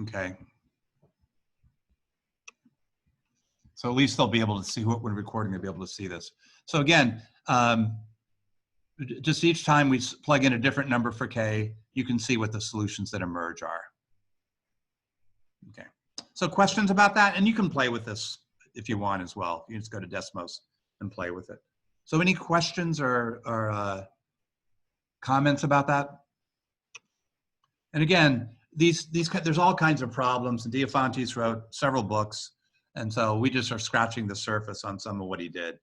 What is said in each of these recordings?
Okay. So at least they'll be able to see when recording, they'll be able to see this. So again, just each time we plug in a different number for K, you can see what the solutions that emerge are. Okay. So questions about that? And you can play with this if you want as well. You just go to Desmos and play with it. So any questions or comments about that? And again, there's all kinds of problems, and Diofantes wrote several books, and so we just are scratching the surface on some of what he did,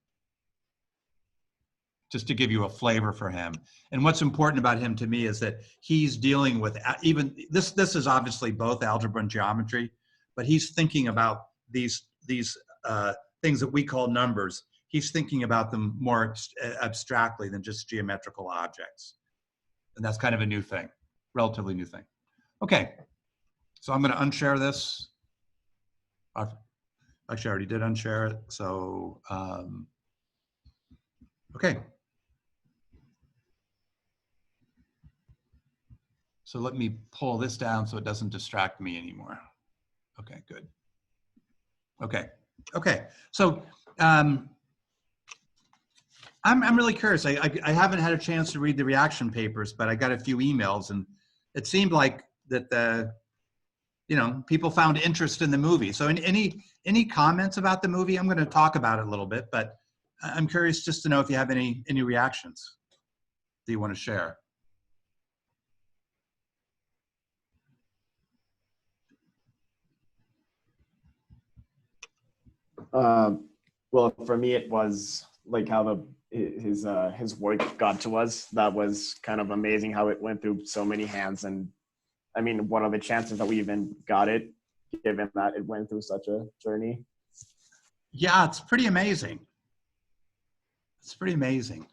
just to give you a flavor for him. And what's important about him to me is that he's dealing with even this is obviously both algebra and geometry, but he's thinking about these things that we call numbers. He's thinking about them more abstractly than just geometrical objects, and that's kind of a new thing. Relatively new thing. Okay, so I'm going to unshare this. Actually, I already did unshare it. So, okay. So let me pull this down so it doesn't distract me anymore. Okay, good. Okay. So I'm really curious. I haven't had a chance to read the reaction papers, but I got a few emails, and it seemed like that people found interest in the movie. So any comments about the movie? I'm going to talk about it a little bit, but I'm curious just to know if you have any reactions that you want to share. Well, for me, it was like how his work got to us. That was kind of amazing how it went through so many hands. And I mean, what are the chances that we even got it, given that it went through such a journey? Yeah, it's pretty amazing. It's pretty amazing.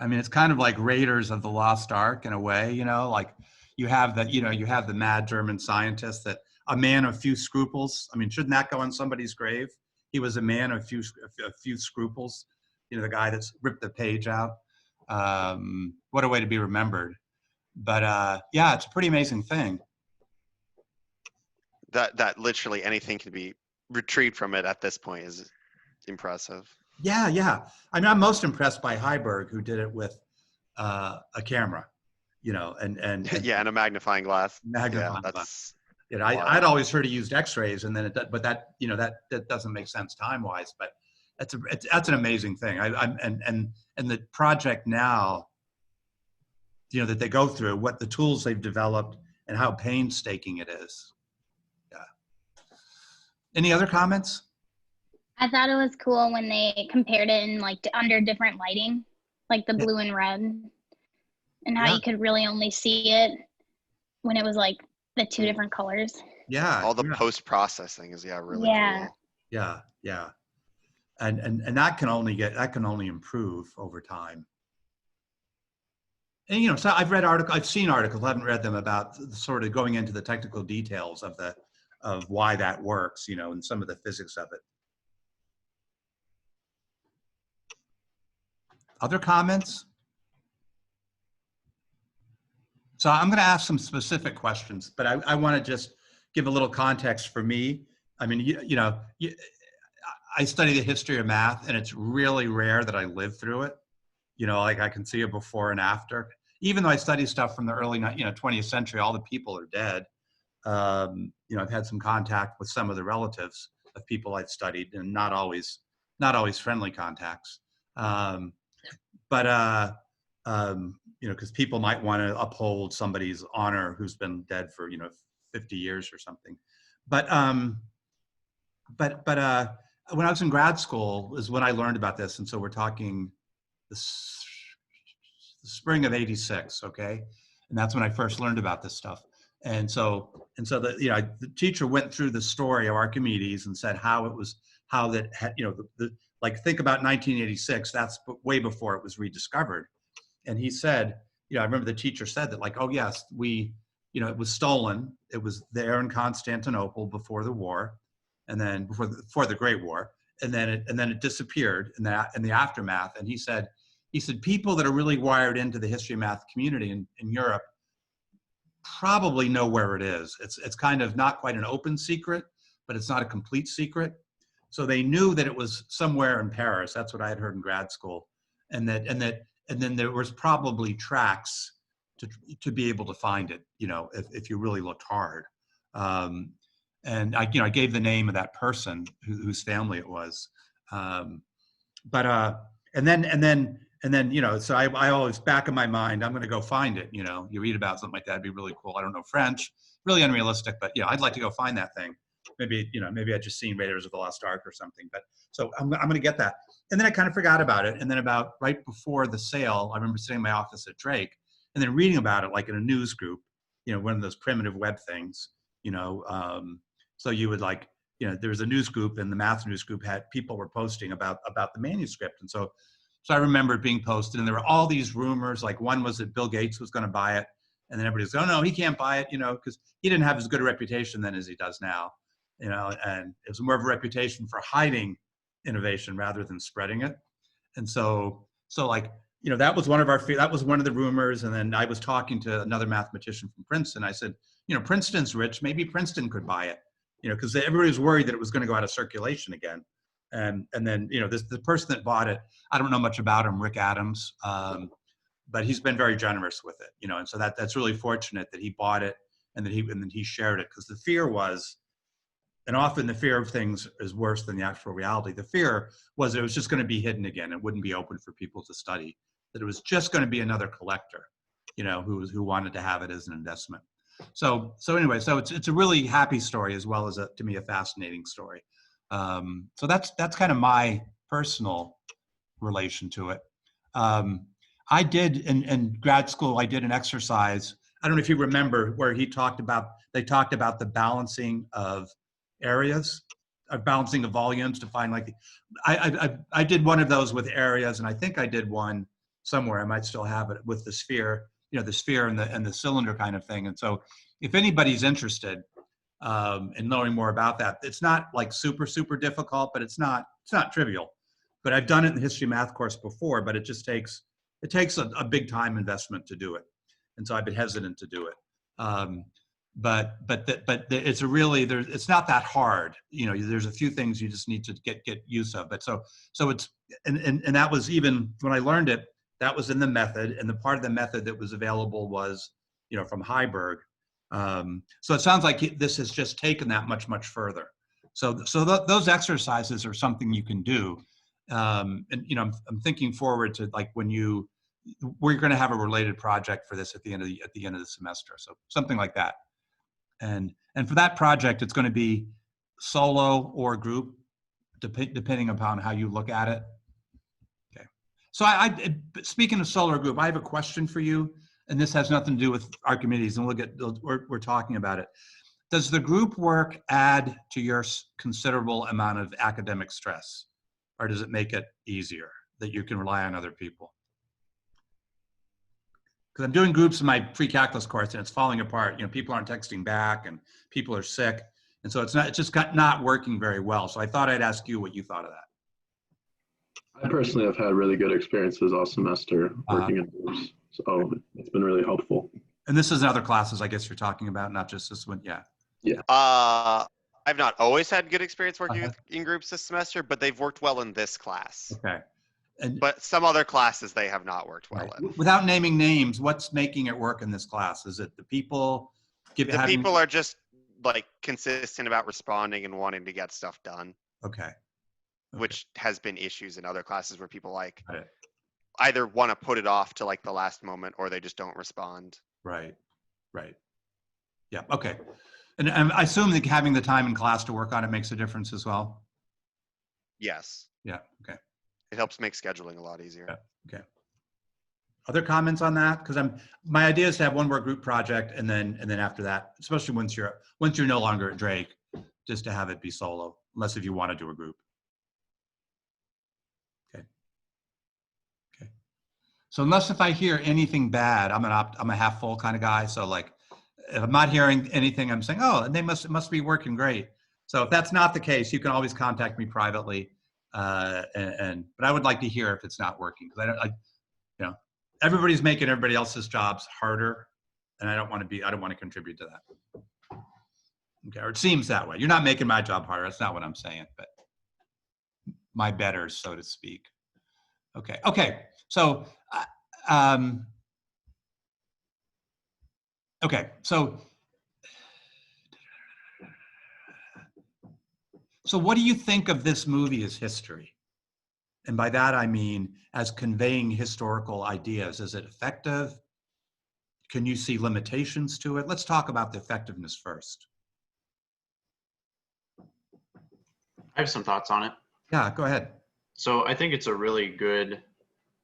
I mean, it's kind of like Raiders of the Lost Ark in a way, like you have the mad German scientist, that a man of few scruples. I mean, shouldn't that go on somebody's grave? He was a man of few scruples. The guy that's ripped the page out. What a way to be remembered. But yeah, it's a pretty amazing thing. That literally anything can be retrieved from it at this point is impressive. Yeah. I mean, I'm most impressed by Heiberg, who did it with a camera, and yeah, and a magnifying glass. Magnifying glass. I'd always heard he used X-rays, and then that doesn't make sense time-wise. But that's an amazing thing. And the project now, that they go through, what the tools they've developed, and how painstaking it is. Yeah. Any other comments? I thought it was cool when they compared it in under different lighting, like the blue and red, and how you could really only see it when it was like the two different colors. Yeah. All the post-processing is really cool. Yeah. And that can only improve over time. And so I've seen articles, I haven't read them, about sort of going into the technical details of why that works, and some of the physics of it. Other comments? So I'm going to ask some specific questions, but I want to just give a little context for me. I mean, I study the history of math, and it's really rare that I live through it. Like I can see a before and after. Even though I study stuff from the early 20th century, all the people are dead. I've had some contact with some of the relatives of people I've studied, and not always friendly contacts. Because people might want to uphold somebody's honor who's been dead for 50 years or something. But when I was in grad school is when I learned about this, and so we're talking the spring of '86, okay, and that's when I first learned about this stuff. And so the teacher went through the story of Archimedes and said think about 1986. That's way before it was rediscovered. And he said, I remember the teacher said that, oh yes, it was stolen. It was there in Constantinople before the war, and then before the Great War, and then it disappeared in the aftermath. And he said people that are really wired into the history of math community in Europe probably know where it is. It's kind of not quite an open secret, but it's not a complete secret. So they knew that it was somewhere in Paris. That's what I had heard in grad school, and then there was probably tracks to be able to find it. If you really looked hard. And I gave the name of that person whose family it was. And then so I always, back in my mind, I'm going to go find it. You read about something like that, it'd be really cool. I don't know French, really unrealistic, but I'd like to go find that thing. Maybe I just seen Raiders of the Lost Ark or something. But so I'm going to get that. And then I kind of forgot about it. And then about right before the sale, I remember sitting in my office at Drake and then reading about it like in a news group. One of those primitive web things. So you would there was a news group, and the math news group had people were posting about the manuscript. And so I remember it being posted, and there were all these rumors. Like one was that Bill Gates was going to buy it, and then everybody was, oh no, he can't buy it, because he didn't have as good a reputation then as he does now, and it was more of a reputation for hiding innovation rather than spreading it. And so that was that was one of the rumors. And then I was talking to another mathematician from Princeton. I said, Princeton's rich, maybe Princeton could buy it, because everybody was worried that it was going to go out of circulation again. And then, the person that bought it, I don't know much about him, Rick Adams, but he's been very generous with it, and so that's really fortunate that he bought it and then he shared it, because the fear was, and often the fear of things is worse than the actual reality. The fear was it was just going to be hidden again. It wouldn't be open for people to study, that it was just going to be another collector, who wanted to have it as an investment. So anyway, so it's a really happy story, as well as to me, a fascinating story. So that's kind of my personal relation to it. I did in grad school, I did an exercise. I don't know if you remember, where they talked about the balancing of areas, balancing of volumes to find I did one of those with areas, and I think I did one somewhere. I might still have it with the sphere, the sphere and the cylinder kind of thing. And so if anybody's interested in knowing more about that, it's not like super difficult, but it's not trivial. But I've done it in the history math course before, but it takes a big time investment to do it, and so I've been hesitant to do it. But it's it's not that hard. There's a few things you just need to get use of. But so it's and that was, even when I learned it, that was in the method, and the part of the method that was available was from Heiberg. So it sounds like this has just taken that much further. So those exercises are something you can do. And I'm thinking forward to we're going to have a related project for this at the end of the semester. So something like that. And for that project, it's going to be solo or group, depending upon how you look at it. Okay. So speaking of solo or group, I have a question for you, and this has nothing to do with Archimedes, and we're talking about it. Does the group work add to your considerable amount of academic stress, or does it make it easier that you can rely on other people? Because I'm doing groups in my pre-calculus course, and it's falling apart. People aren't texting back, and people are sick, and so it's just not working very well. So I thought I'd ask you what you thought of that. I personally have had really good experiences all semester working in groups, so it's been really helpful. And this is in other classes, I guess you're talking about, not just this one. Yeah. Yeah. I've not always had good experience working in groups this semester, but they've worked well in this class. Okay. But some other classes they have not worked well in. Without naming names, what's making it work in this class? Is it the people? People are just consistent about responding and wanting to get stuff done. Okay. Which has been issues in other classes where people either want to put it off to the last moment, or they just don't respond. Right. Yeah. Okay. And I assume that having the time in class to work on it makes a difference as well. Yes. Yeah. Okay. It helps make scheduling a lot easier. Yeah. Okay. Other comments on that? Because my idea is to have one more group project, and then after that, especially once you're no longer at Drake, just to have it be solo, unless if you want to do a group. Okay. So unless if I hear anything bad, I'm a half full kind of guy. So if I'm not hearing anything, I'm saying, oh, and it must be working great. So if that's not the case, you can always contact me privately. But I would like to hear if it's not working, because everybody's making everybody else's jobs harder. And I don't want to contribute to that. Okay, or it seems that way. You're not making my job harder. That's not what I'm saying, but my betters, so to speak. Okay. So, okay. So what do you think of this movie as history? And by that, I mean, as conveying historical ideas. Is it effective? Can you see limitations to it? Let's talk about the effectiveness first. I have some thoughts on it. Yeah, go ahead. So I think it's a really good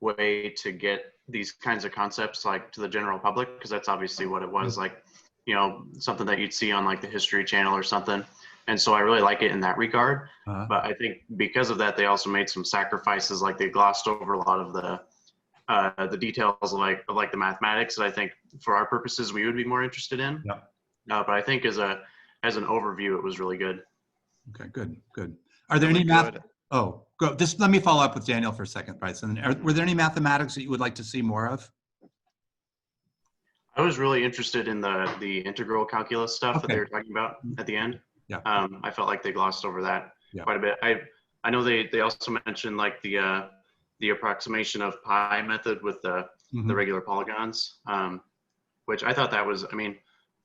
way to get these kinds of concepts like to the general public, because that's obviously what it was, like, you know, something that you'd see on like the History Channel or something. And so I really like it in that regard. But I think because of that, they also made some sacrifices, like they glossed over a lot of the details of like the mathematics that I think for our purposes we would be more interested in. Yeah. But I think as an overview, it was really good. Okay, good. Are there Really any math? good. Oh, go. Just let me follow up with Daniel for a second, Bryce. And were there any mathematics that you would like to see more of? I was really interested in the integral calculus stuff that Okay. they were talking about at the end. Yeah. I felt like they glossed over that Yeah. quite a bit. I know they also mentioned like the approximation of pi method with the regular polygons, which I thought that was, I mean,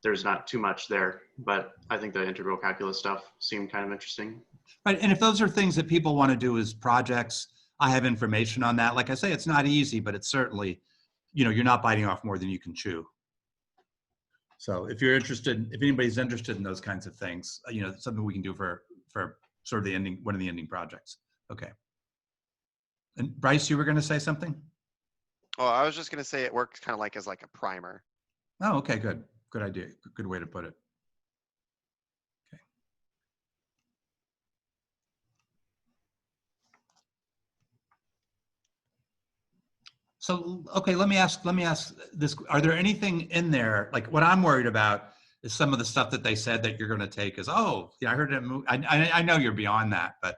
there's not too much there, but I think the integral calculus stuff seemed kind of interesting. Right, and if those are things that people want to do as projects, I have information on that. Like I say, it's not easy, but it's certainly, you know, you're not biting off more than you can chew. So if you're interested, if anybody's interested in those kinds of things, you know, something we can do for sort of the ending, one of the ending projects. Okay. And Bryce, you were going to say something? Oh, I was just gonna say it works kind of like as like a primer. Oh, okay, good. Good idea. Good way to put it. Okay. So, okay, let me ask this. Are there anything in there, like what I'm worried about is some of the stuff that they said that you're going to take as, oh, yeah, I heard it. I know you're beyond that, but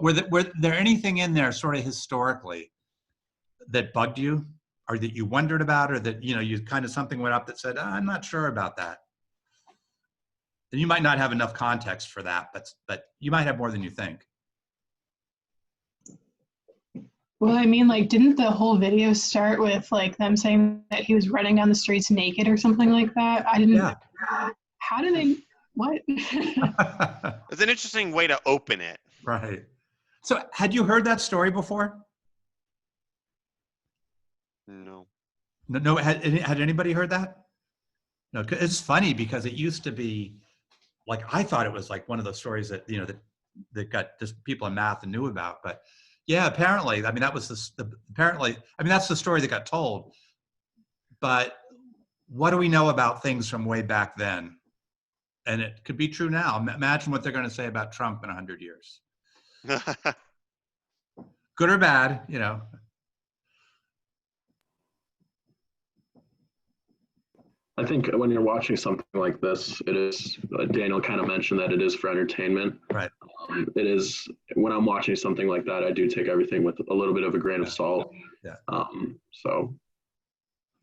were there anything in there sort of historically that bugged you or that you wondered about, or that, you know, you kind of something went up that said, I'm not sure about that. And you might not have enough context for that, but you might have more than you think. Well, I mean, like, didn't the whole video start with like them saying that he was running down the streets naked or something like that? I didn't. Yeah. How did they? What? It's an interesting way to open it. Right. So had you heard that story before? No. No, had anybody heard that? No, 'cause it's funny because it used to be like, I thought it was like one of those stories that, you know, that got just people in math and knew about, but yeah, apparently, I mean, that was apparently, I mean, that's the story that got told, but what do we know about things from way back then? And it could be true now. Imagine what they're going to say about Trump in 100 years. Good or bad, you know. I think when you're watching something like this, it is, Daniel kind of mentioned that it is for entertainment. Right. It is, when I'm watching something like that, I do take everything with a little bit of a grain of salt. Yeah. So.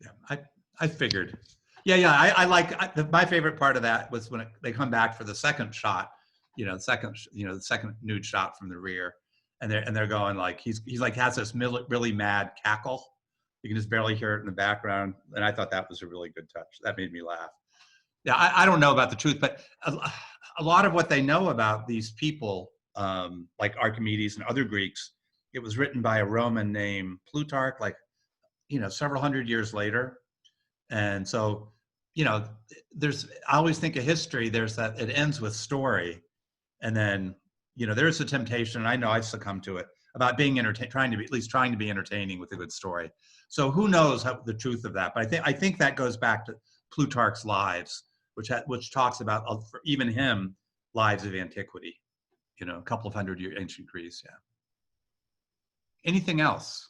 Yeah, I figured. Yeah, I like, my favorite part of that was when they come back for the second shot, you know, the second nude shot from the rear, and they're going like, he's like has this really mad cackle. You can just barely hear it in the background, and I thought that was a really good touch. That made me laugh. Yeah, I don't know about the truth, but a lot of what they know about these people, like Archimedes and other Greeks, it was written by a Roman named Plutarch, like, you know, several hundred years later. And so, you know, I always think of history, there's that, it ends with story. And then, you know, there's a temptation, and I know I've succumbed to it, about being trying to be entertaining with a good story. So who knows the truth of that? But I think that goes back to Plutarch's Lives, which talks about, for even him, lives of antiquity, you know, a couple of 100 year ancient Greece. Yeah. Anything else?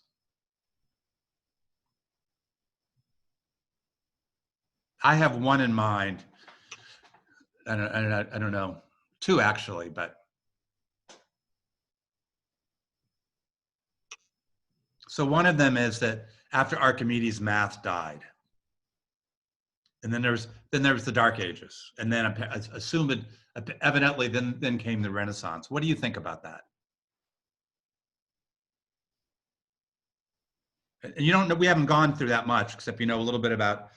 I have one in mind. I don't know, two actually, but. So one of them is that after Archimedes, math died. And then there was the Dark Ages, and then evidently then came the Renaissance. What do you think about that? And you don't know, we haven't gone through that much, except you know a little bit about,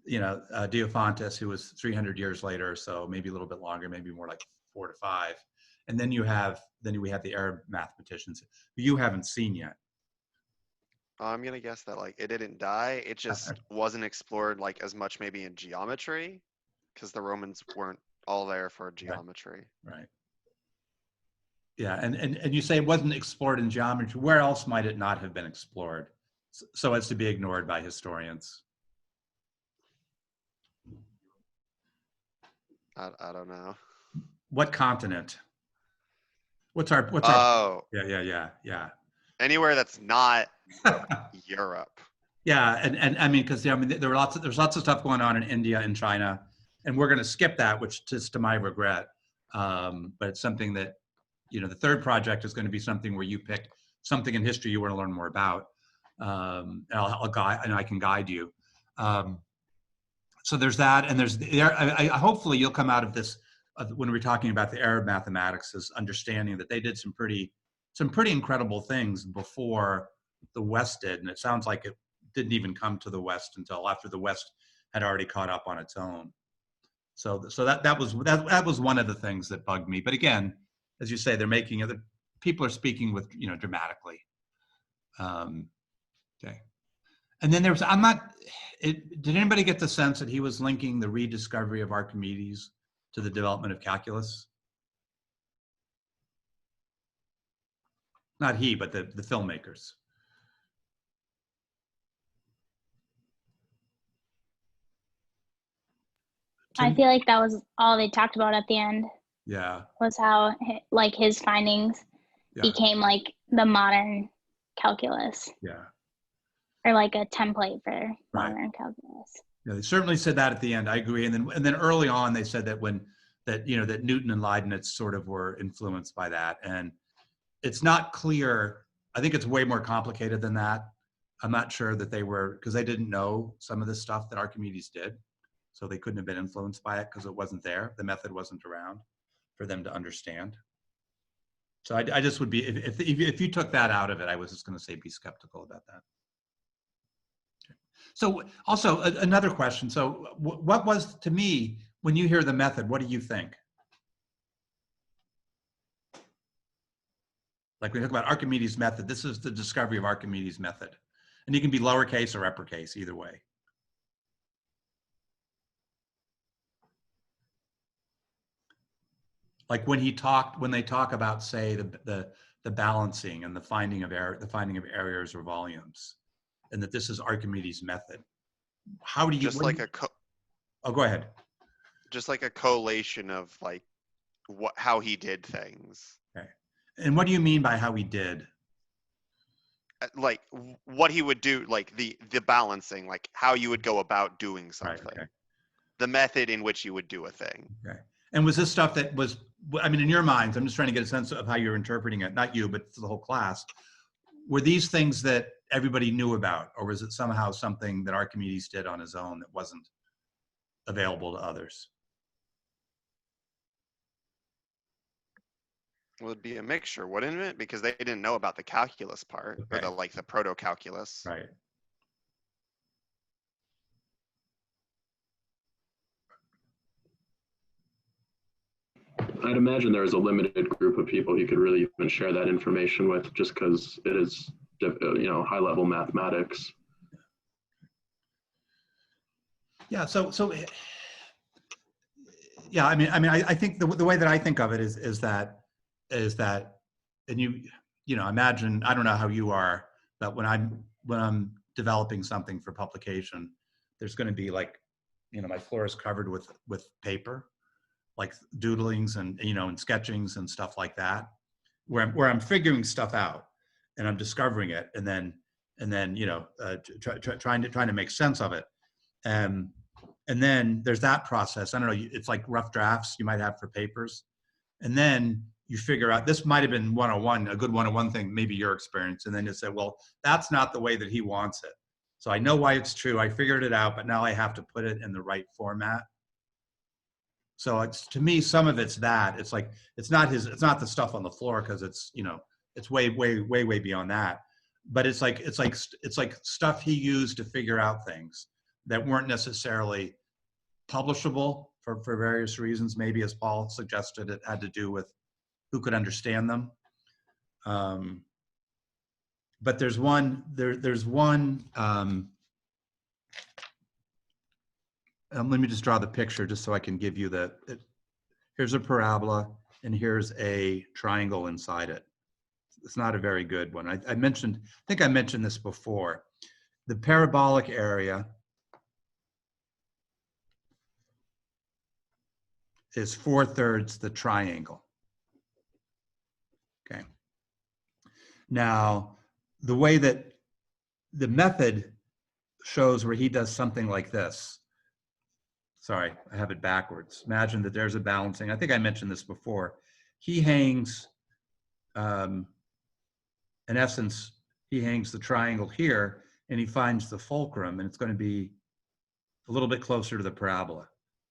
Diophantus, who was 300 years later, so maybe a little bit longer, maybe more like 4 to 5. And then we have the Arab mathematicians who you haven't seen yet. I'm gonna guess that like it didn't die. It just wasn't explored like as much maybe in geometry, because the Romans weren't all there for geometry. Right. Yeah, and you say it wasn't explored in geometry. Where else might it not have been explored, so as to be ignored by historians? I don't know. What continent? What's our? Oh, Yeah. anywhere that's not Europe. Yeah, and I mean, because there's lots of stuff going on in India and China, and we're going to skip that, which is to my regret. But it's something that, the third project is going to be something where you pick something in history you want to learn more about, and I'll guide, and I can guide you. So there's that, and hopefully you'll come out of this when we're talking about the Arab mathematics, is understanding that they did some pretty incredible things before the West did, and it sounds like it didn't even come to the West until after the West had already caught up on its own. So that was one of the things that bugged me. But again, as you say, they're making it. People are speaking with dramatically. Okay, and then did anybody get the sense that he was linking the rediscovery of Archimedes to the development of calculus? Not he, but the filmmakers. I feel like that was all they talked about at the end. Yeah. Was how like his findings became like the modern calculus. Yeah. Or like a template for modern calculus. Yeah, they certainly said that at the end. I agree. And then early on, they said that that Newton and Leibniz sort of were influenced by that. And it's not clear. I think it's way more complicated than that. I'm not sure that they were, because they didn't know some of the stuff that Archimedes did. So they couldn't have been influenced by it because it wasn't there. The method wasn't around for them to understand. So I just would be, if you took that out of it, I was just going to say be skeptical about that. Okay. So also another question. So what was, to me, when you hear the method, what do you think? Like when we talk about Archimedes' method, this is the discovery of Archimedes' method. And you can be lowercase or uppercase, either way. Like when they talk about, say, the balancing and the finding of areas or volumes, and that this is Archimedes' method. How do you oh, go ahead. Just like a collation of like how he did things. Okay. And what do you mean by how he did? Like what he would do, like the balancing, like how you would go about doing something. Right, okay. The method in which you would do a thing. Okay. And was this stuff that was, I mean, in your minds, I'm just trying to get a sense of how you're interpreting it, not you, but the whole class. Were these things that everybody knew about, or was it somehow something that Archimedes did on his own that wasn't available to others? It would be a mixture, wouldn't it? Because they didn't know about the calculus part, Okay. or the proto-calculus. Right. I'd imagine there was a limited group of people you could really even share that information with, just because it is, high-level mathematics. Yeah. So yeah. I mean, I think the way that I think of it is that, and imagine, I don't know how you are, but when I'm developing something for publication, there's going to be like, my floor is covered with paper, like doodlings and and sketchings and stuff like that, where I'm figuring stuff out and I'm discovering it, and then trying to make sense of it, and then there's that process. I don't know. It's like rough drafts you might have for papers, and then you figure out, this might have been 101, a good 101 thing, maybe your experience, and then you say, well, that's not the way that he wants it. So I know why it's true. I figured it out, but now I have to put it in the right format. So it's, to me, some of it's that. It's like, it's not the stuff on the floor, because it's, you know, it's way beyond that. But it's like stuff he used to figure out things that weren't necessarily publishable for various reasons. Maybe, as Paul suggested, it had to do with who could understand them. But there's one, let me just draw the picture just so I can give you here's a parabola and here's a triangle inside it. It's not a very good one. I think I mentioned this before. The parabolic area is 4/3 the triangle. Okay. Now, the way that the method shows where he does something like this. Sorry, I have it backwards. Imagine that there's a balancing. I think I mentioned this before. He hangs, in essence, he hangs the triangle here, and he finds the fulcrum, and it's going to be a little bit closer to the parabola.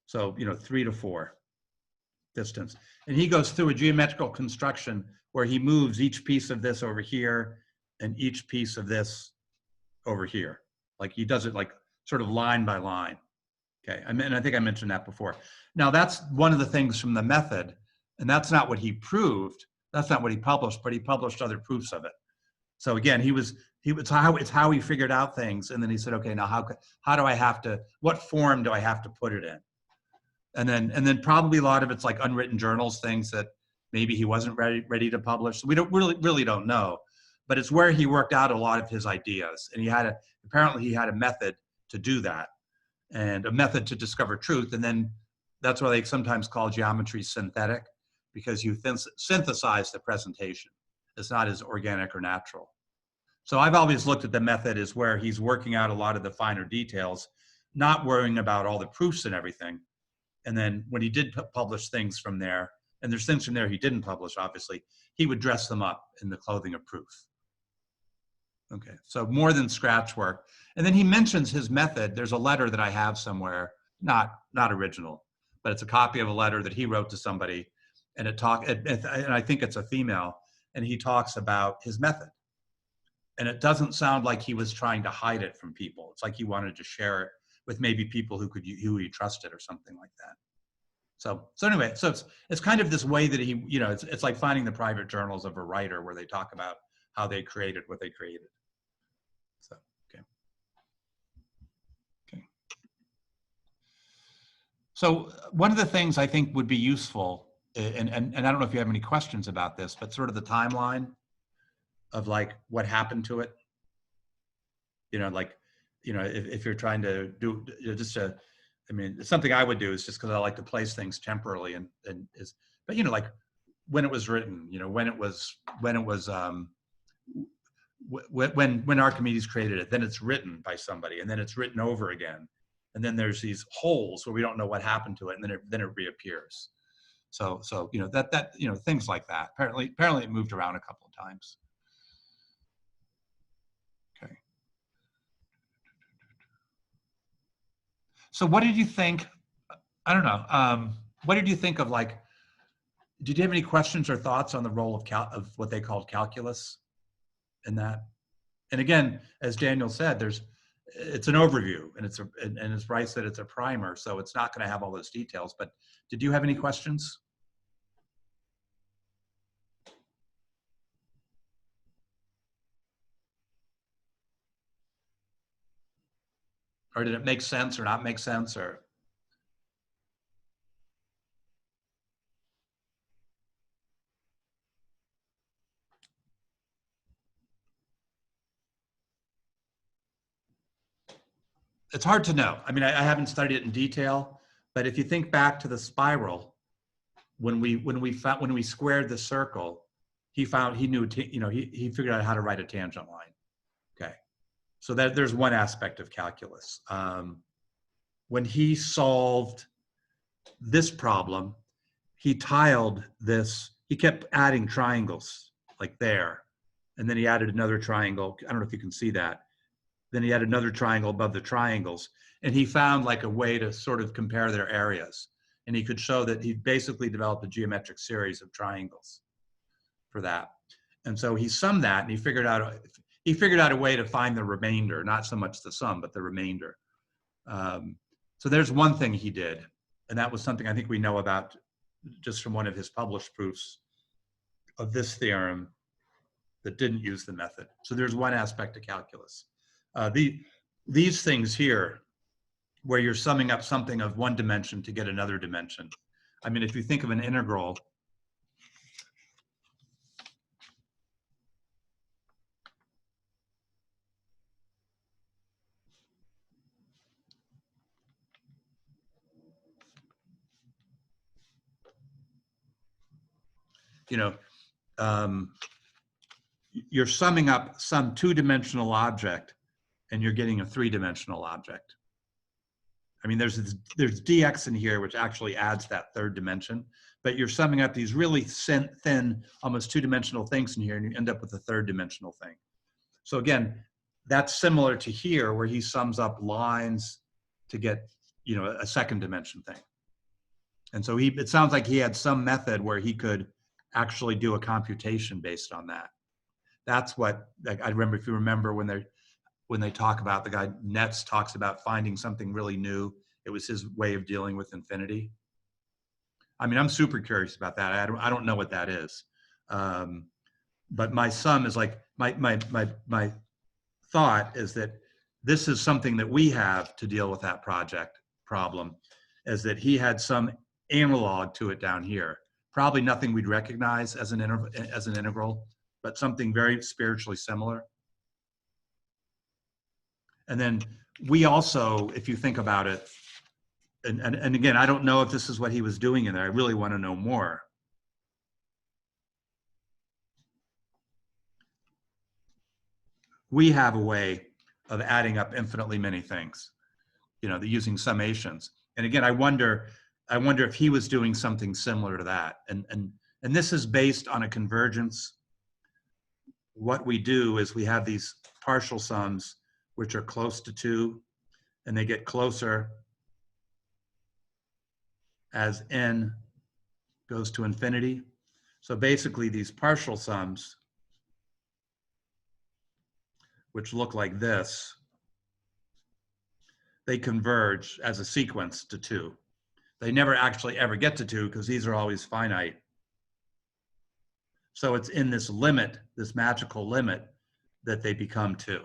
So, you know, 3 to 4 distance. And he goes through a geometrical construction where he moves each piece of this over here and each piece of this over here. Like, he does it like sort of line by line. Okay, and I think I mentioned that before. Now, that's one of the things from the method, and that's not what he proved. That's not what he published, but he published other proofs of it. So again, it's how he figured out things, and then he said, okay, now how do I have to, what form do I have to put it in? And then probably a lot of it's like unwritten journals, things that maybe he wasn't ready to publish. So we don't really don't know, but it's where he worked out a lot of his ideas, and apparently he had a method to do that, and a method to discover truth. And then that's why they sometimes call geometry synthetic, because you synthesize the presentation. It's not as organic or natural. So I've always looked at the method as where he's working out a lot of the finer details, not worrying about all the proofs and everything. And then when he did publish things from there, and there's things from there he didn't publish, obviously, he would dress them up in the clothing of proof. Okay, so more than scratch work. And then he mentions his method. There's a letter that I have somewhere, not original, but it's a copy of a letter that he wrote to somebody, and and I think it's a female, and he talks about his method. And it doesn't sound like he was trying to hide it from people. It's like he wanted to share it with maybe people who he trusted or something like that. So anyway, so it's kind of this way that he, you know, it's like finding the private journals of a writer where they talk about how they created what they created. So, okay. So one of the things I think would be useful, and I don't know if you have any questions about this, but sort of the timeline of like what happened to it. You know, like, you know, if you're trying to do I mean, something I would do is just because I like to place things temporally but you know, like when it was written, you know, when Archimedes created it, then it's written by somebody, and then it's written over again, and then there's these holes where we don't know what happened to it, and then it reappears. So you know, that you know, things like that. Apparently it moved around a couple of times. Okay. So what did you think? I don't know. What did you think of, like, did you have any questions or thoughts on the role of what they called calculus in that? And again, as Daniel said, it's an overview, and it's Bryce said it's a primer, so it's not going to have all those details. But did you have any questions? Or did it make sense or not make sense, or? It's hard to know. I mean, I haven't studied it in detail, but if you think back to the spiral, when we squared the circle, he knew, you know, he figured out how to write a tangent line. Okay, so there's one aspect of calculus. When he solved this problem, he tiled this. He kept adding triangles like there, and then he added another triangle. I don't know if you can see that. Then he had another triangle above the triangles. And he found like a way to sort of compare their areas. And he could show that he basically developed a geometric series of triangles for that. And so he summed that, and he figured out a way to find the remainder, not so much the sum, but the remainder. So there's one thing he did, and that was something I think we know about just from one of his published proofs of this theorem that didn't use the method. So there's one aspect of calculus. These things here, where you're summing up something of one dimension to get another dimension. I mean, if you think of an integral, you know, you're summing up some two-dimensional object and you're getting a three-dimensional object. I mean, there's dx in here, which actually adds that third dimension, but you're summing up these really thin, almost two-dimensional things in here, and you end up with a third-dimensional thing. So again, that's similar to here, where he sums up lines to get, you know, a second-dimension thing. And so it sounds like he had some method where he could actually do a computation based on that. That's what, like, I remember, if you remember when they talk about, the guy Netz talks about finding something really new. It was his way of dealing with infinity. I mean, I'm super curious about that. I don't know what that is. But my sum is like, my thought is that this is something that we have to deal with that problem, is that he had some analog to it down here. Probably nothing we'd recognize as an integral, but something very spiritually similar. And then we also, if you think about it, and again, I don't know if this is what he was doing in there. I really want to know more. We have a way of adding up infinitely many things, you know, using summations. And again, I wonder if he was doing something similar to that. And this is based on a convergence. What we do is we have these partial sums which are close to 2, and they get closer as n goes to infinity. So basically these partial sums, which look like this, they converge as a sequence to 2. They never actually ever get to 2 because these are always finite. So it's in this limit, this magical limit, that they become 2.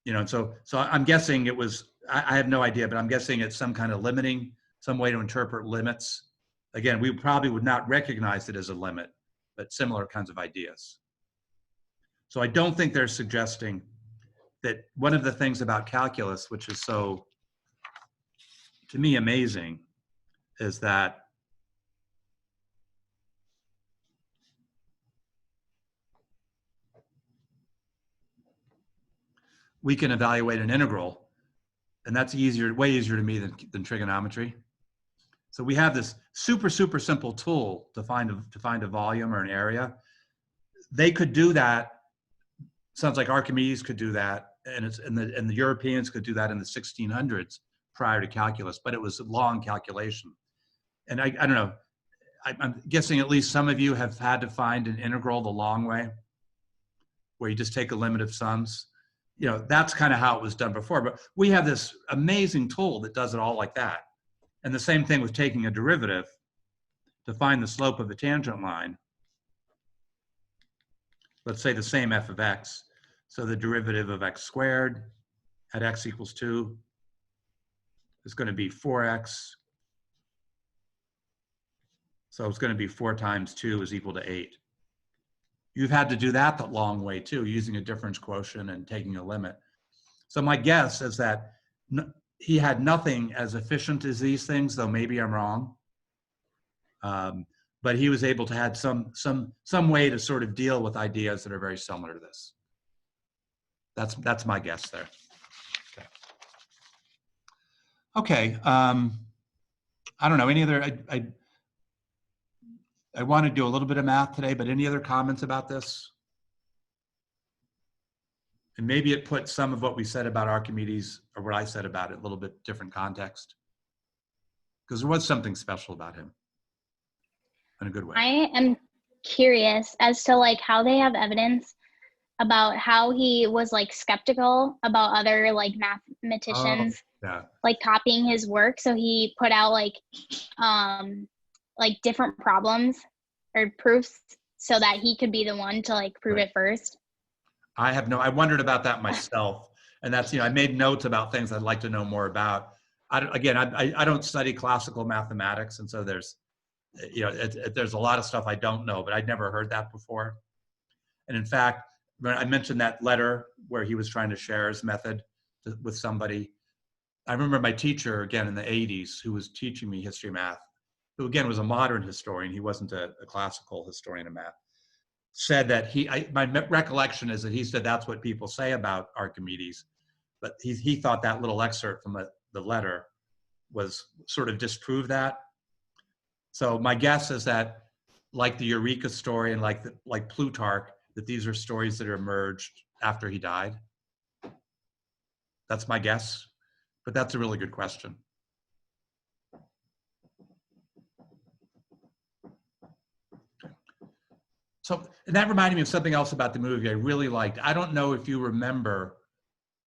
You know, so I'm guessing it was, I have no idea, but I'm guessing it's some kind of limiting, some way to interpret limits. Again, we probably would not recognize it as a limit, but similar kinds of ideas. So I don't think they're suggesting that one of the things about calculus, which is so, to me, amazing, is that we can evaluate an integral, and that's way easier to me than trigonometry. So we have this super simple tool to find a volume or an area. They could do that. Sounds like Archimedes could do that, and the Europeans could do that in the 1600s prior to calculus, but it was a long calculation. And I don't know, I'm guessing at least some of you have had to find an integral the long way, where you just take a limit of sums. You know, that's kind of how it was done before, but we have this amazing tool that does it all like that. And the same thing with taking a derivative to find the slope of a tangent line. Let's say the same f of x. So the derivative of x squared at x equals 2 is going to be 4x. So it's going to be 4 times 2 is equal to 8. You've had to do that the long way too, using a difference quotient and taking a limit. So my guess is that he had nothing as efficient as these things, though maybe I'm wrong. But he was able to have some way to sort of deal with ideas that are very similar to this. That's my guess there. Okay. I don't know, any other, I want to do a little bit of math today, but any other comments about this? And maybe it put some of what we said about Archimedes, or what I said about it, a little bit different context. Because there was something special about him in a good way. I am curious as to like how they have evidence about how he was like skeptical about other like mathematicians Yeah. like copying his work. So he put out like different problems or proofs so that he could be the one to like prove it first. I wondered about that myself. And that's, I made notes about things I'd like to know more about. I don't study classical mathematics. And so there's, there's a lot of stuff I don't know, but I'd never heard that before. And in fact, when I mentioned that letter where he was trying to share his method with somebody, I remember my teacher, again, in the 80s, who was teaching me history math, who again was a modern historian, he wasn't a classical historian of math, said that my recollection is that he said that's what people say about Archimedes, but he thought that little excerpt from the letter was sort of disproved that. So my guess is that, like the Eureka story and like Plutarch, that these are stories that are emerged after he died. That's my guess, but that's a really good question. So, and that reminded me of something else about the movie I really liked. I don't know if you remember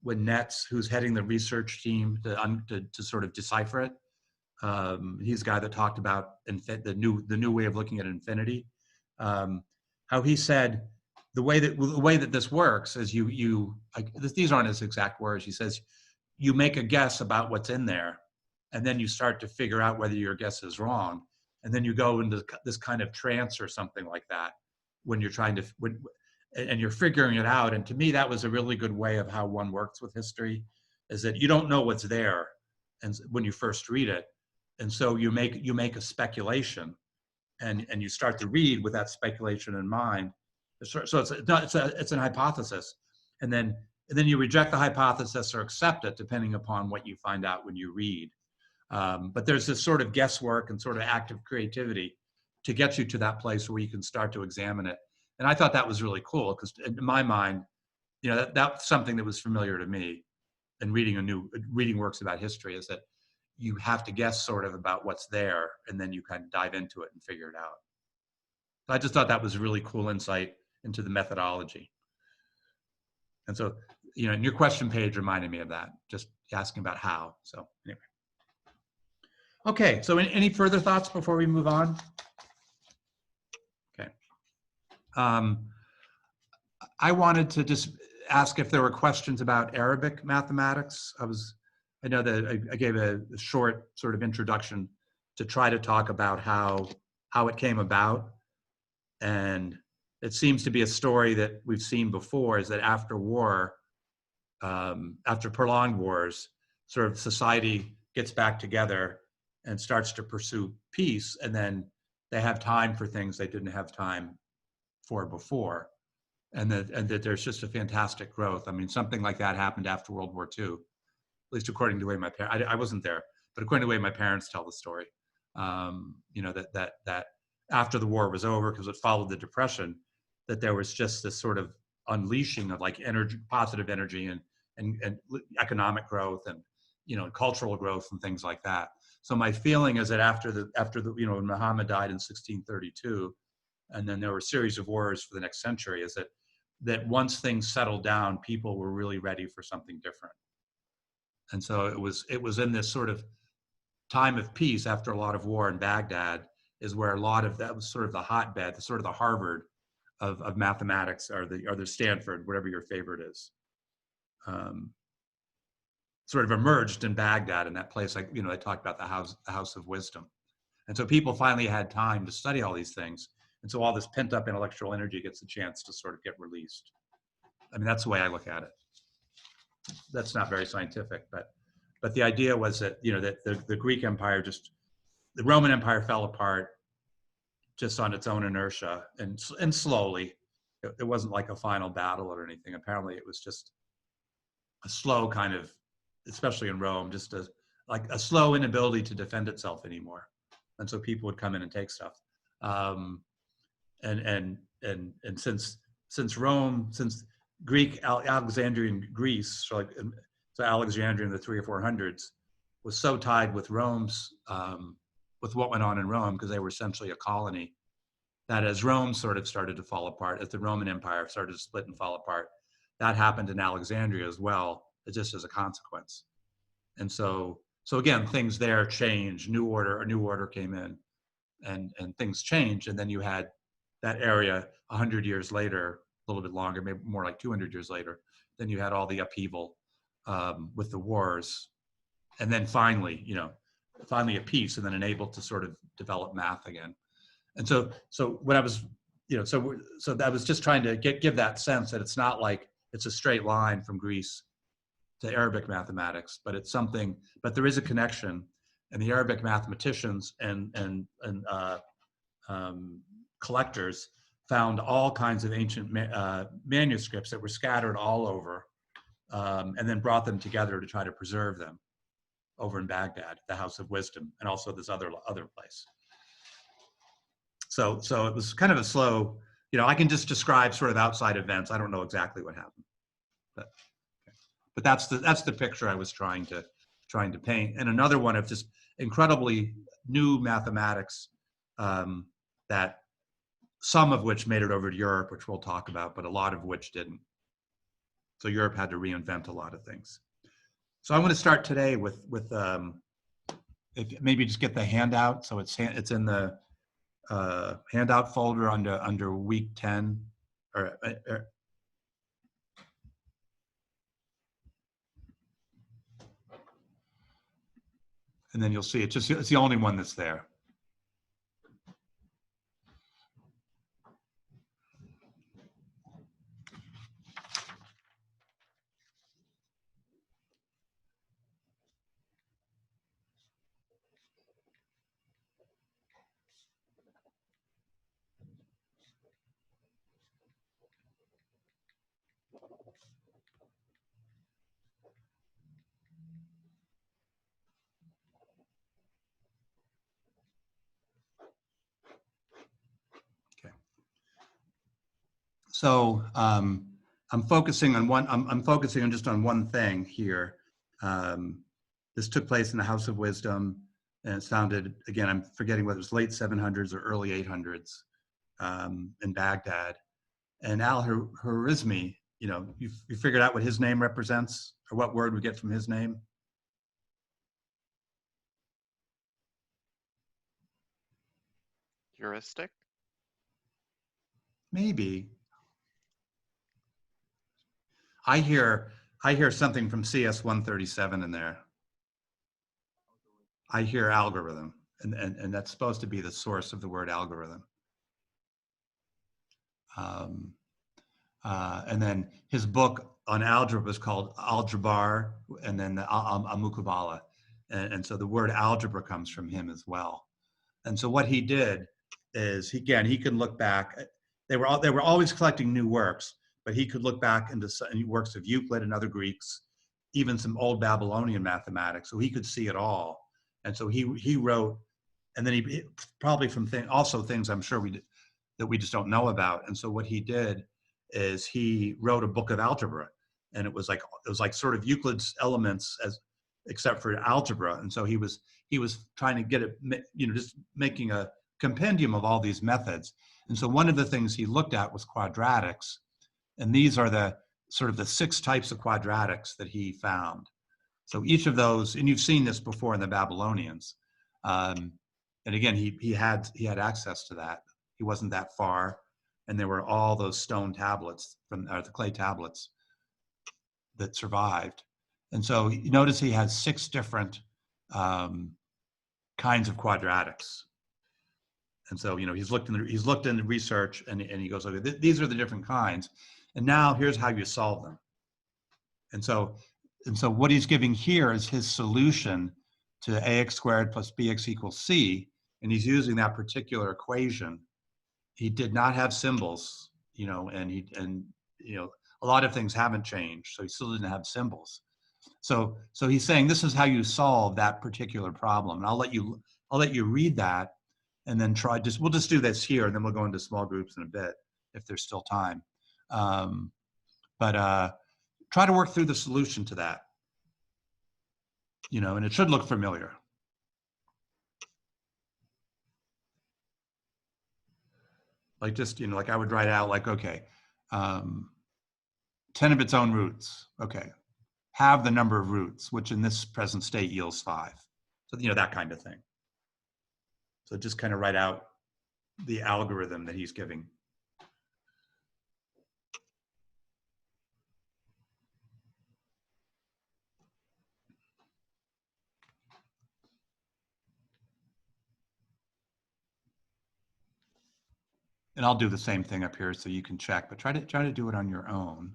when Netz, who's heading the research team to sort of decipher it, he's the guy that talked about the new way of looking at infinity. How he said the way that this works is these aren't his exact words. He says you make a guess about what's in there, and then you start to figure out whether your guess is wrong, and then you go into this kind of trance or something like that when you're trying to and you're figuring it out. And to me, that was a really good way of how one works with history, is that you don't know what's there, and when you first read it, and so you make a speculation, and you start to read with that speculation in mind. So it's an hypothesis, and then you reject the hypothesis or accept it depending upon what you find out when you read. But there's this sort of guesswork and sort of active creativity to get you to that place where you can start to examine it. And I thought that was really cool, because in my mind, that's something that was familiar to me in reading works about history, is that you have to guess sort of about what's there, and then you kind of dive into it and figure it out. So I just thought that was a really cool insight into the methodology. And so, and your question page reminded me of that, just asking about how. So anyway. Okay, so any further thoughts before we move on? Okay. I wanted to just ask if there were questions about Arabic mathematics. I know that I gave a short sort of introduction to try to talk about how it came about. And it seems to be a story that we've seen before, is that after war, after prolonged wars, sort of society gets back together and starts to pursue peace, and then they have time for things they didn't have time for before. And that there's just a fantastic growth. I mean, something like that happened after World War II, at least according to the way my parents, I wasn't there, but according to the way my parents tell the story, that after the war was over, because it followed the Depression, that there was just this sort of unleashing of like energy, positive energy, and economic growth, and cultural growth and things like that. So my feeling is that after the when Muhammad died in 1632, and then there were a series of wars for the next century, is that once things settled down, people were really ready for something different. And so it was in this sort of time of peace after a lot of war in Baghdad, is where a lot of that was sort of the hotbed, sort of the Harvard of mathematics, or the Stanford, whatever your favorite is, sort of emerged in Baghdad, in that place. Like, they talked about the house of wisdom. And so people finally had time to study all these things. And so all this pent up intellectual energy gets a chance to sort of get released. I mean, that's the way I look at it. That's not very scientific, but the idea was that, that the Greek Empire the Roman Empire fell apart just on its own inertia, and slowly. It wasn't like a final battle or anything. Apparently it was just a slow kind of, especially in Rome, just like a slow inability to defend itself anymore. And so people would come in and take stuff. And since Alexandrian Greece, so Alexandria in the 300s or 400s, was so tied with Rome's, with what went on in Rome, because they were essentially a colony, that as Rome sort of started to fall apart, as the Roman Empire started to split and fall apart, that happened in Alexandria as well, just as a consequence. And so again, things there changed. A new order came in, and things changed. And then you had that area 100 years later, a little bit longer, maybe more like 200 years later. Then you had all the upheaval with the wars, and then finally a peace, and then enabled to sort of develop math again. And so what I was, so I was just trying to give that sense that it's not like it's a straight line from Greece to Arabic mathematics, but it's something, but there is a connection, and the Arabic mathematicians and collectors found all kinds of ancient manuscripts that were scattered all over, and then brought them together to try to preserve them over in Baghdad, the House of Wisdom, and also this other place. So it was kind of a slow, I can just describe sort of outside events. I don't know exactly what happened, but that's the picture I was trying to paint. And another one of just incredibly new mathematics, that some of which made it over to Europe, which we'll talk about, but a lot of which didn't. So Europe had to reinvent a lot of things. So I'm going to start today with maybe just get the handout. So it's in the handout folder under week 10, and then you'll see it's the only one that's there. So I'm focusing on just on one thing here. This took place in the House of Wisdom, and it sounded, again, I'm forgetting whether it was late 700s or early 800s in Baghdad. And Al-Khwarizmi, you figured out what his name represents, or what word we get from his name? Heuristic? Maybe. I hear something from CS 137 in there. I hear algorithm, and that's supposed to be the source of the word algorithm. And then his book on algebra was called Algebra, and then the Al-Mukabala. And so the word algebra comes from him as well. And so what he did is, he could look back. They were always collecting new works, but he could look back into works of Euclid and other Greeks, even some old Babylonian mathematics. So he could see it all. And so he wrote, and then he probably from things I'm sure that we just don't know about. And so what he did is he wrote a book of algebra, and it was like sort of Euclid's elements except for algebra. And so he was trying to get it, just making a compendium of all these methods. And so one of the things he looked at was quadratics, and these are the sort of the 6 types of quadratics that he found. So each of those, and you've seen this before in the Babylonians, and again, he had access to that. He wasn't that far, and there were all those stone tablets the clay tablets that survived. And so you notice he has 6 different kinds of quadratics. And so he's looked in the research, and he goes, okay, these are the different kinds, and now here's how you solve them. And so what he's giving here is his solution to ax squared plus bx equals c, and he's using that particular equation. He did not have symbols, and a lot of things haven't changed, so he still didn't have symbols. So he's saying this is how you solve that particular problem. And I'll let you read that, and then we'll just do this here, and then we'll go into small groups in a bit if there's still time. But try to work through the solution to that. And it should look familiar. Like just, like I would write out like, okay, 10 of its own roots. Okay. Have the number of roots, which in this present state yields 5. So, that kind of thing. So just kind of write out the algorithm that he's giving. And I'll do the same thing up here so you can check, but try to do it on your own.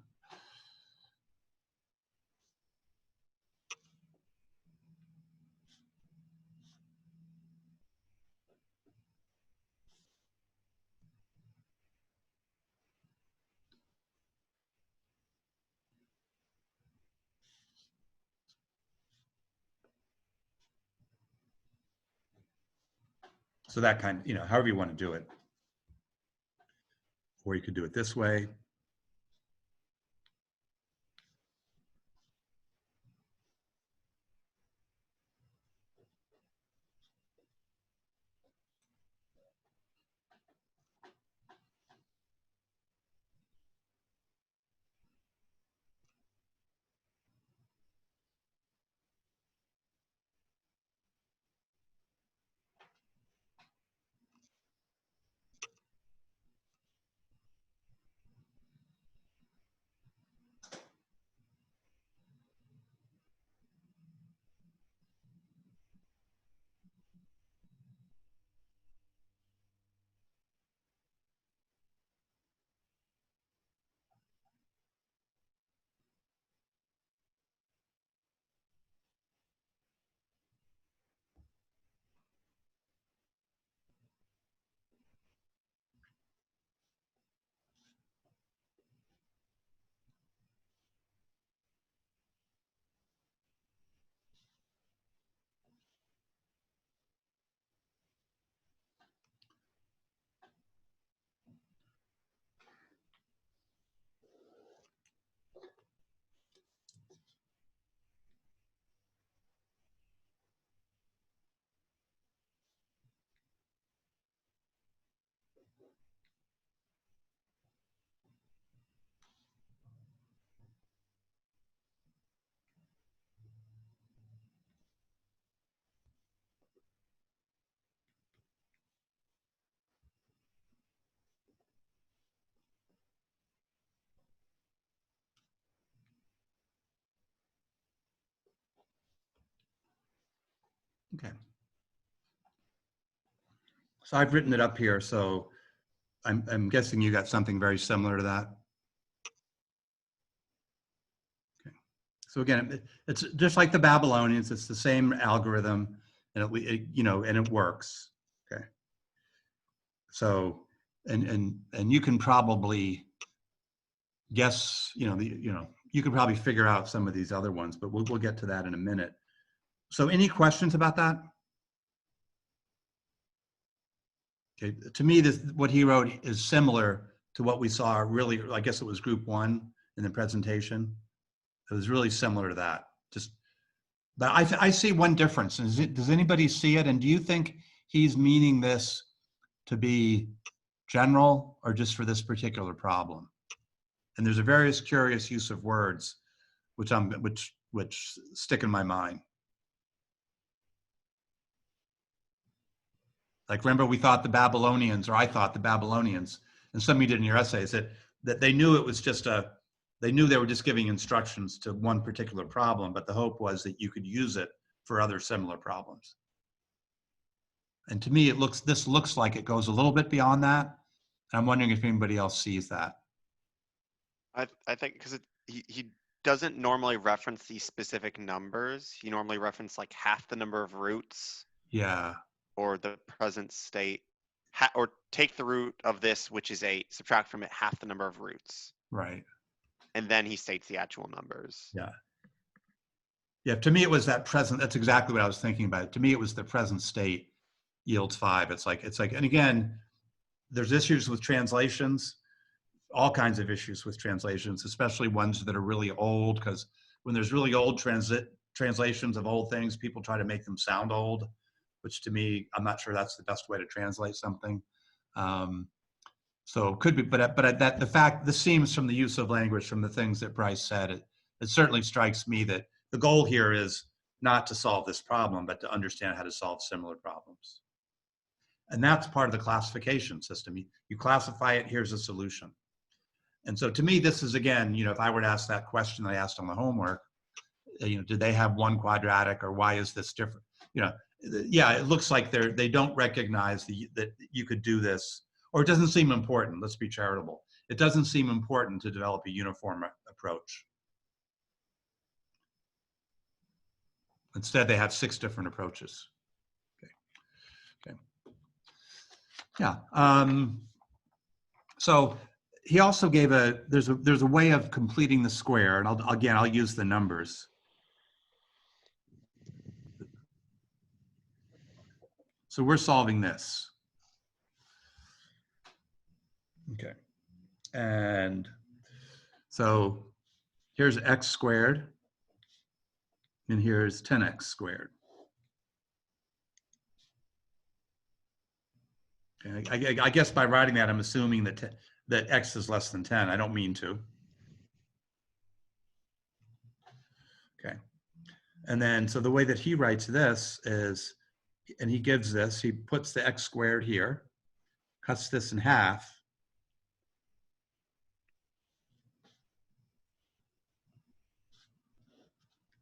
So that kind of, however you want to do it. Or you could do it this way. Okay. So I've written it up here, so I'm guessing you got something very similar to that. Okay. So again, it's just like the Babylonians. It's the same algorithm, and and it works. Okay. So, and you can probably guess, you can probably figure out some of these other ones, but we'll get to that in a minute. So any questions about that? Okay, to me, what he wrote is similar to what we saw really, I guess it was group 1 in the presentation. It was really similar to that. But I see one difference. Does anybody see it? And do you think he's meaning this to be general or just for this particular problem? And there's a various curious use of words, which stick in my mind. Like, remember, we thought the Babylonians, or I thought the Babylonians, and some of you did in your essays, that they knew it was they knew they were just giving instructions to one particular problem, but the hope was that you could use it for other similar problems. And to me, this looks like it goes a little bit beyond that. And I'm wondering if anybody else sees that. I think because he doesn't normally reference these specific numbers. He normally references like half the number of roots. Yeah. Or the present state, or take the root of this, which is 8, subtract from it half the number of roots. Right. And then he states the actual numbers. Yeah. Yeah, to me, it was that present. That's exactly what I was thinking about. To me, it was the present state yields 5. It's like, and again, there's issues with translations. all kinds of issues with translations, especially ones that are really old, because when there's really old translations of old things, people try to make them sound old, which to me, I'm not sure that's the best way to translate something. So it could be, but that the fact, this seems from the use of language, from the things that Bryce said, it certainly strikes me that the goal here is not to solve this problem, but to understand how to solve similar problems. And that's part of the classification system. You classify it, here's a solution. And so to me, this is, again, if I were to ask that question that I asked on the homework, did they have one quadratic, or why is this different? Yeah, it looks like they don't recognize that you could do this, or it doesn't seem important. Let's be charitable. It doesn't seem important to develop a uniform approach. Instead, they have 6 different approaches. Okay. Yeah. So he also gave there's a way of completing the square, and I'll use the numbers. So we're solving this. Okay. And so here's x squared, and here's 10x squared. Okay. I guess by writing that, I'm assuming that x is less than 10. I don't mean to. Okay. And then, so the way that he writes this is, and he gives this, he puts the x squared here, cuts this in half.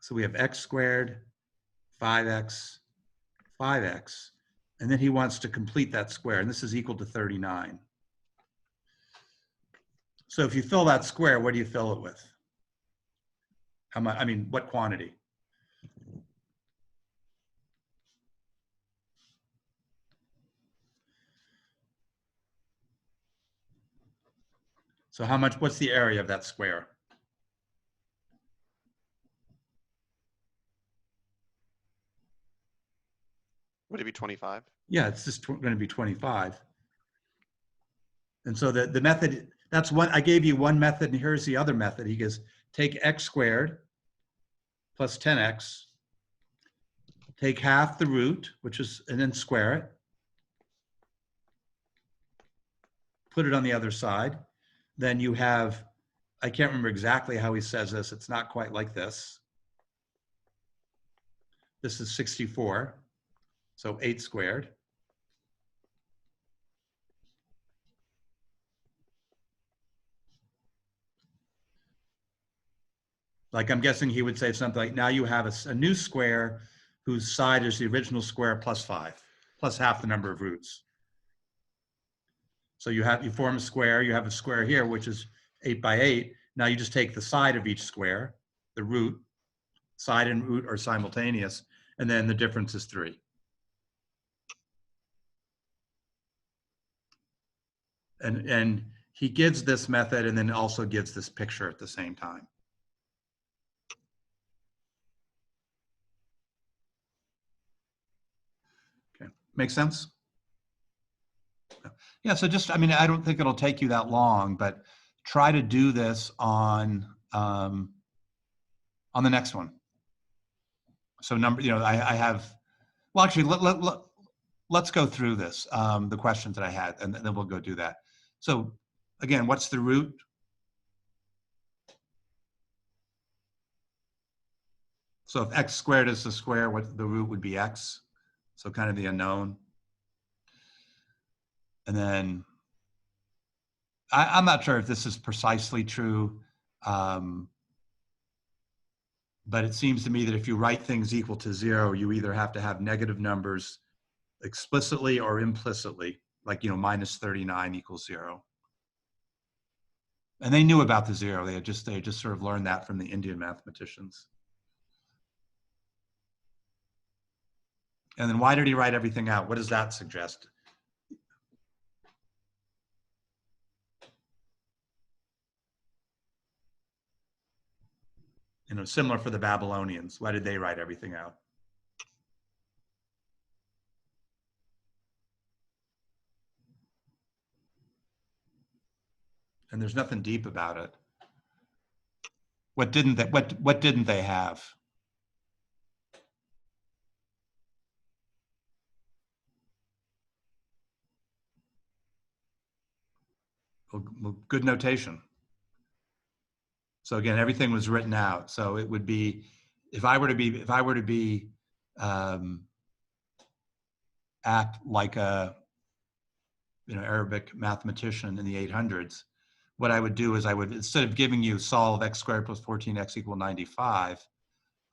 So we have x squared, 5x, 5x, and then he wants to complete that square, and this is equal to 39. So if you fill that square, what do you fill it with? How much? I mean, what quantity? So how much? What's the area of that square? Would it be 25? Yeah, it's just going to be 25. And so the method, that's one, I gave you one method, and here's the other method. He goes, take x squared plus 10x, take half the root, and then square it, put it on the other side. Then you have, I can't remember exactly how he says this. It's not quite like this. This is 64, so 8 squared. Like, I'm guessing he would say something like, now you have a new square whose side is the original square plus 5, plus half the number of roots. So you form a square, you have a square here, which is 8 by 8. Now you just take the side of each square, the root, side and root are simultaneous, and then the difference is 3. And he gives this method and then also gives this picture at the same time. Okay, make sense? Yeah, so just, I mean, I don't think it'll take you that long, but try to do this on the next one. So I have, well, actually, let's go through this, the questions that I had, and then we'll go do that. So again, what's the root? So if x squared is the square, what the root would be x. So kind of the unknown. And then I'm not sure if this is precisely true, but it seems to me that if you write things equal to 0, you either have to have negative numbers explicitly or implicitly, like, minus 39 equals 0. And they knew about the 0. They had just sort of learned that from the Indian mathematicians. And then why did he write everything out? What does that suggest? Similar for the Babylonians. Why did they write everything out? and there's nothing deep about it. What didn't they have? Well, good notation. So again, everything was written out. So it would be, if I were to be act like a Arabic mathematician in the 800s, what I would do is I would, instead of giving you solve x squared plus 14x equal 95,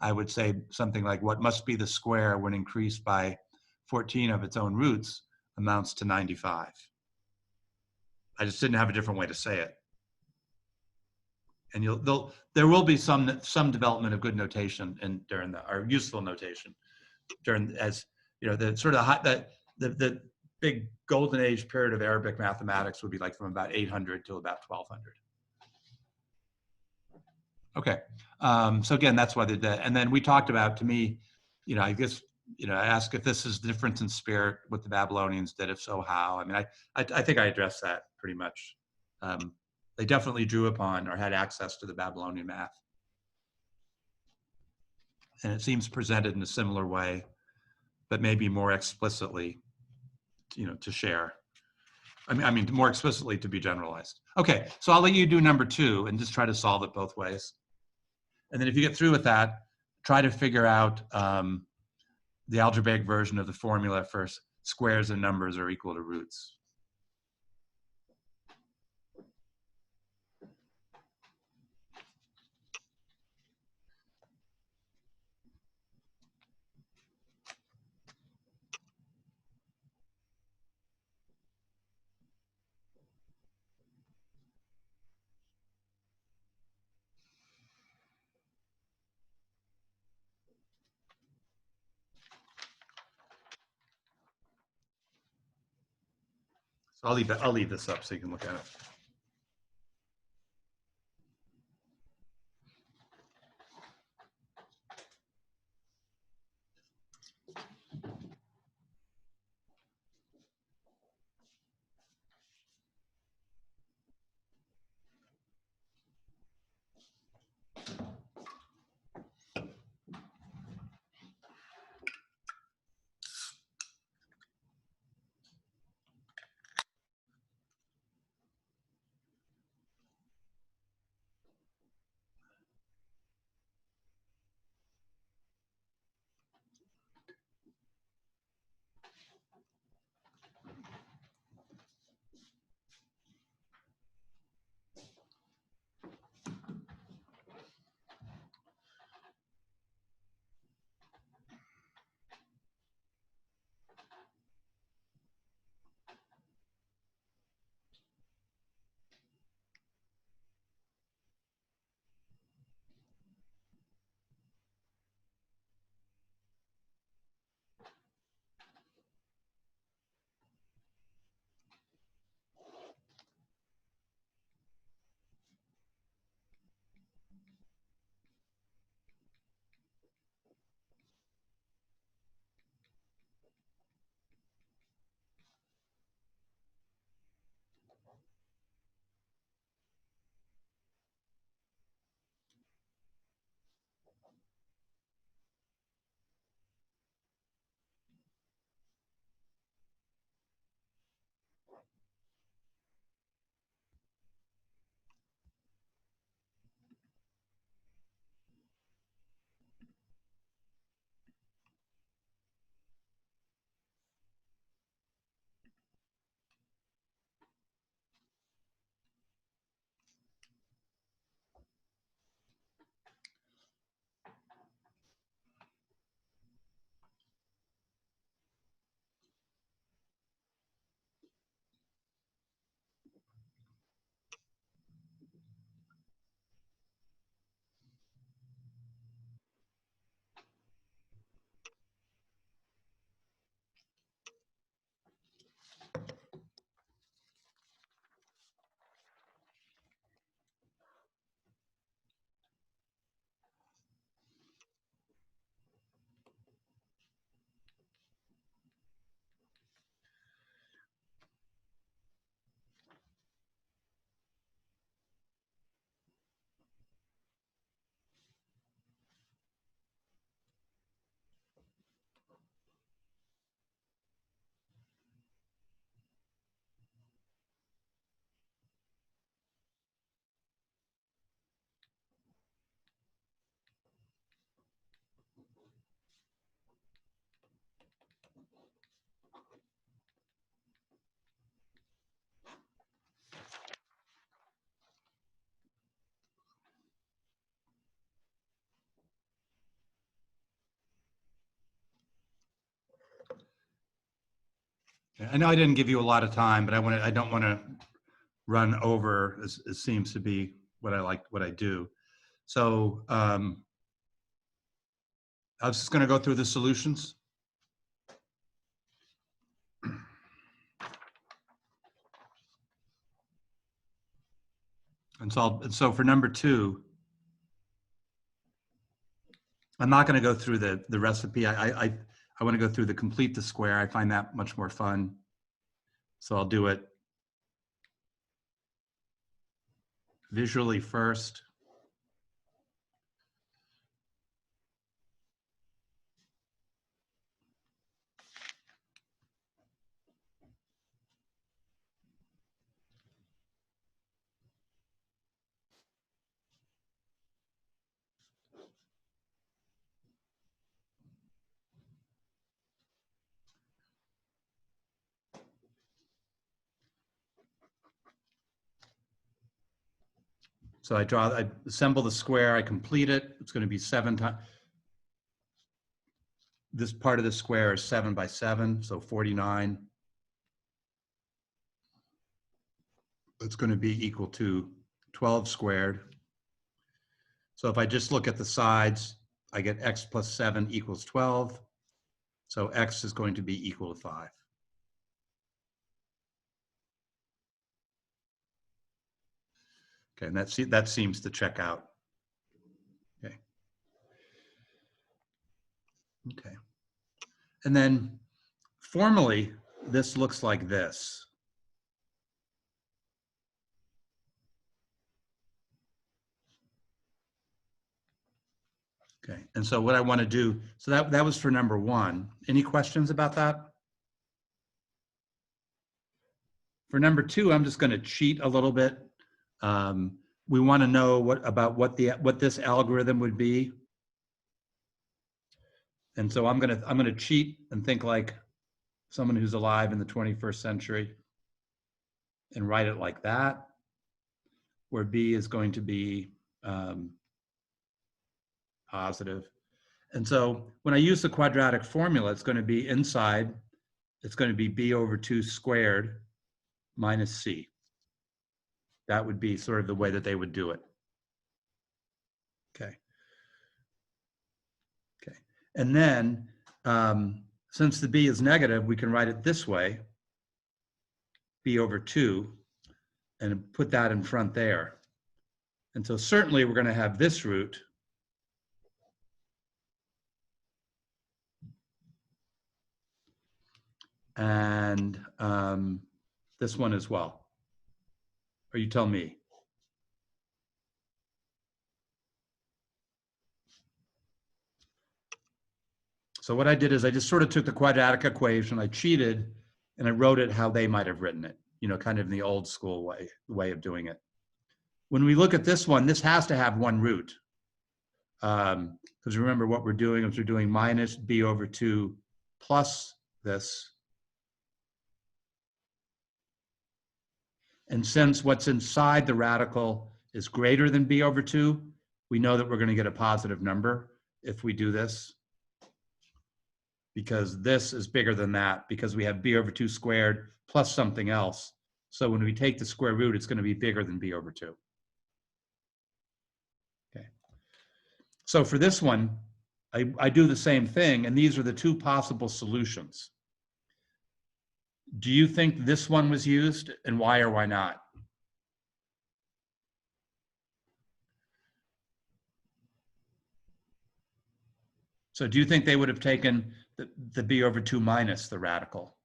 I would say something like, what must be the square when increased by 14 of its own roots amounts to 95. I just didn't have a different way to say it. And there will be some development of good notation during or useful notation during, as the sort of the big golden age period of Arabic mathematics would be like from about 800 to about 1200. Okay, so again, that's why they did that. And then we talked about, to me, I guess, I asked if this is difference in spirit what the Babylonians did, if so, how. I mean, I think I addressed that pretty much. They definitely drew upon or had access to the Babylonian math. And it seems presented in a similar way, but maybe more explicitly, to share. I mean, more explicitly to be generalized. Okay, so I'll let you do number 2 and just try to solve it both ways. And then if you get through with that, try to figure out the algebraic version of the formula for squares and numbers are equal to roots. So I'll leave this up so you can look at it. I know I didn't give you a lot of time, but I don't want to run over, as seems to be what I do. So I was just going to go through the solutions. And so for number 2, I'm not going to go through the recipe. I want to go through the complete the square. I find that much more fun. So I'll do it visually first. So I assemble the square, I complete it. It's going to be 7 times. This part of the square is 7 by 7, so 49. It's going to be equal to 12 squared. So if I just look at the sides, I get x plus 7 equals 12. So x is going to be equal to 5. Okay, and that seems to check out. Okay. Okay. And then formally, this looks like this. Okay, and so what I want to do, so that was for number 1. Any questions about that? For number 2, I'm just going to cheat a little bit. We want to know what this algorithm would be. And so I'm going to cheat and think like someone who's alive in the 21st century and write it like that, where B is going to be positive. And so when I use the quadratic formula, it's going to be inside, it's going to be B over 2 squared minus C. That would be sort of the way that they would do it. Okay. Okay. And then, since the B is negative, we can write it this way, B over 2, and put that in front there. And so certainly we're going to have this root. And this one as well. Or you tell me. So what I did is I just sort of took the quadratic equation, I cheated, and I wrote it how they might have written it, kind of in the old school way of doing it. When we look at this one, this has to have one root. Because remember what we're doing is we're doing minus B over 2 plus this. And since what's inside the radical is greater than B over 2, we know that we're going to get a positive number if we do this. Because this is bigger than that, because we have B over 2 squared plus something else. So when we take the square root, it's going to be bigger than B over 2. Okay. So for this one, I do the same thing, and these are the 2 possible solutions. Do you think this one was used, and why or why not? So do you think they would have taken the B over 2 minus the radical?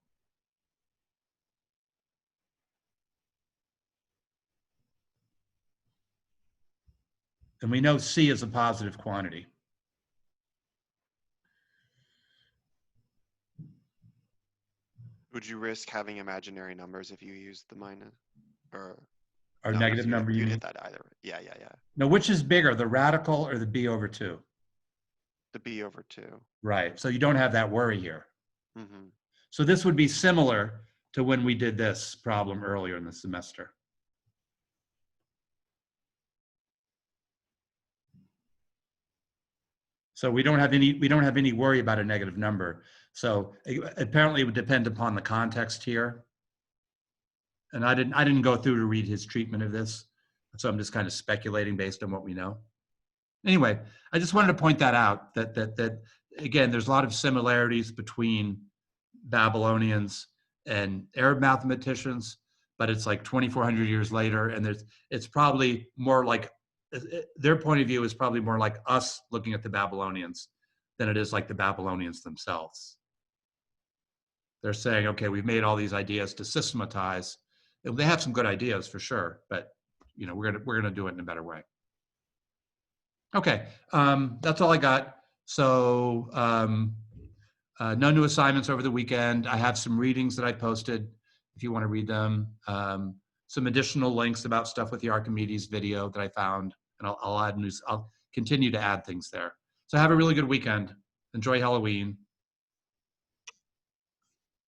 And we know C is a positive quantity. Would you risk having imaginary numbers if you used the minus or Or negative number, you you mean? did that either? Yeah. Now, which is bigger, the radical or the B over 2? The B over 2. Right, so you don't have that worry here. Mm-hmm. So this would be similar to when we did this problem earlier in the semester. So we don't have any worry about a negative number. So apparently it would depend upon the context here. And I didn't go through to read his treatment of this. So I'm just kind of speculating based on what we know. Anyway, I just wanted to point that out, that again, there's a lot of similarities between Babylonians and Arab mathematicians, but it's like 2,400 years later, and it's probably more like, their point of view is probably more like us looking at the Babylonians than it is like the Babylonians themselves. They're saying, okay, we've made all these ideas to systematize. They have some good ideas for sure, but we're gonna do it in a better way. Okay, that's all I got. So no new assignments over the weekend. I have some readings that I posted if you want to read them. Some additional links about stuff with the Archimedes video that I found, and I'll continue to add things there. So have a really good weekend. Enjoy Halloween.